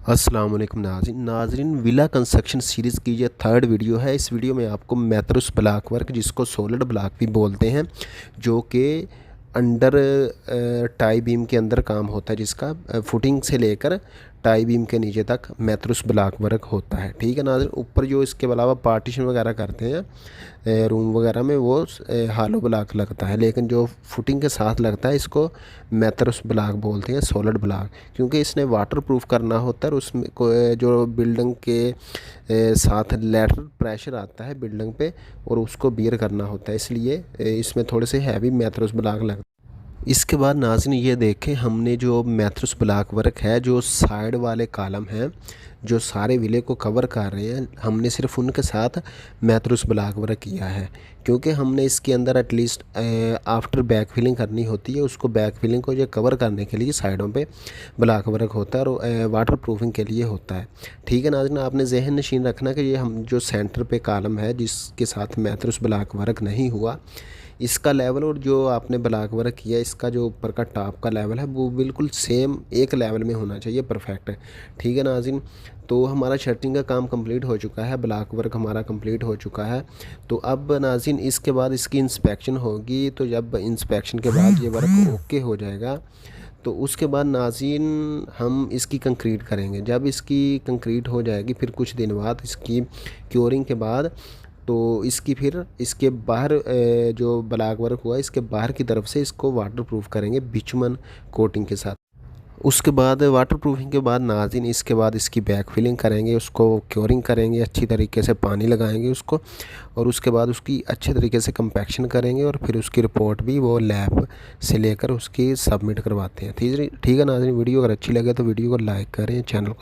अस्सलाम वालेकुम नाज़रीन विला कंस्ट्रक्शन सीरीज़ की ये थर्ड वीडियो है। इस वीडियो में आपको मैथरुस ब्लॉक वर्क, जिसको सॉलिड ब्लॉक भी बोलते हैं, जो कि अंडर टाई बीम के अंदर काम होता है, जिसका फुटिंग से लेकर टाई बीम के नीचे तक मैथरुस ब्लॉक वर्क होता है। ठीक है नाज़रीन, ऊपर जो इसके अलावा पार्टीशन वगैरह करते हैं रूम वगैरह में, वो हालो ब्लॉक लगता है, लेकिन जो फुटिंग के साथ लगता है इसको मैथरुस ब्लॉक बोलते हैं, सॉलिड ब्लॉक, क्योंकि इसने वाटर प्रूफ करना होता है। और उसमें जो बिल्डिंग के साथ लेटरल प्रेशर आता है बिल्डिंग पे, और उसको बियर करना होता है, इसलिए इसमें थोड़े से हैवी मैथरुस ब्लॉक लगता है। इसके बाद नाज़रीन ये देखें, हमने जो मैथरुस ब्लॉक वर्क है, जो साइड वाले कॉलम हैं जो सारे विले को कवर कर रहे हैं, हमने सिर्फ उनके साथ मैथरुस ब्लॉक वर्क किया है, क्योंकि हमने इसके अंदर एटलीस्ट आफ्टर बैक फिलिंग करनी होती है। उसको बैक फिलिंग को जो कवर करने के लिए साइडों पे ब्लॉक वर्क होता है, और वाटर प्रूफिंग के लिए होता है। ठीक है नाज़रीन, आपने जहन नशीन रखना कि ये हम जो सेंटर पे कॉलम है जिसके साथ मैथरुस ब्लॉक वर्क नहीं हुआ, इसका लेवल और जो आपने ब्लॉक वर्क किया, इसका जो ऊपर का टॉप का लेवल है, वो बिल्कुल सेम एक लेवल में होना चाहिए, परफेक्ट है। ठीक है नाज़रीन, तो हमारा शटरिंग का काम कंप्लीट हो चुका है, ब्लॉक वर्क हमारा कंप्लीट हो चुका है। तो अब नाज़रीन इसके बाद इसकी इंस्पेक्शन होगी। तो जब इंस्पेक्शन के बाद ये वर्क ओके हो जाएगा, तो उसके बाद नाज़रीन हम इसकी कंक्रीट करेंगे। जब इसकी कंक्रीट हो जाएगी, फिर कुछ दिन बाद इसकी क्योरिंग के बाद, तो इसकी फिर इसके बाहर जो ब्लॉक वर्क हुआ, इसके बाहर की तरफ से इसको वाटर प्रूफ करेंगे बिचुमन कोटिंग के साथ। उसके बाद वाटर प्रूफिंग के बाद नाज़रीन इसके बाद इसकी बैक फिलिंग करेंगे, उसको क्योरिंग करेंगे, अच्छी तरीके से पानी लगाएंगे उसको, और उसके बाद उसकी अच्छे तरीके से कंपैक्शन करेंगे, और फिर उसकी रिपोर्ट भी वो लैब से लेकर उसकी सबमिट करवाते हैं। ठीक है नाज़रीन, वीडियो अगर अच्छी लगे तो वीडियो को लाइक करें, चैनल को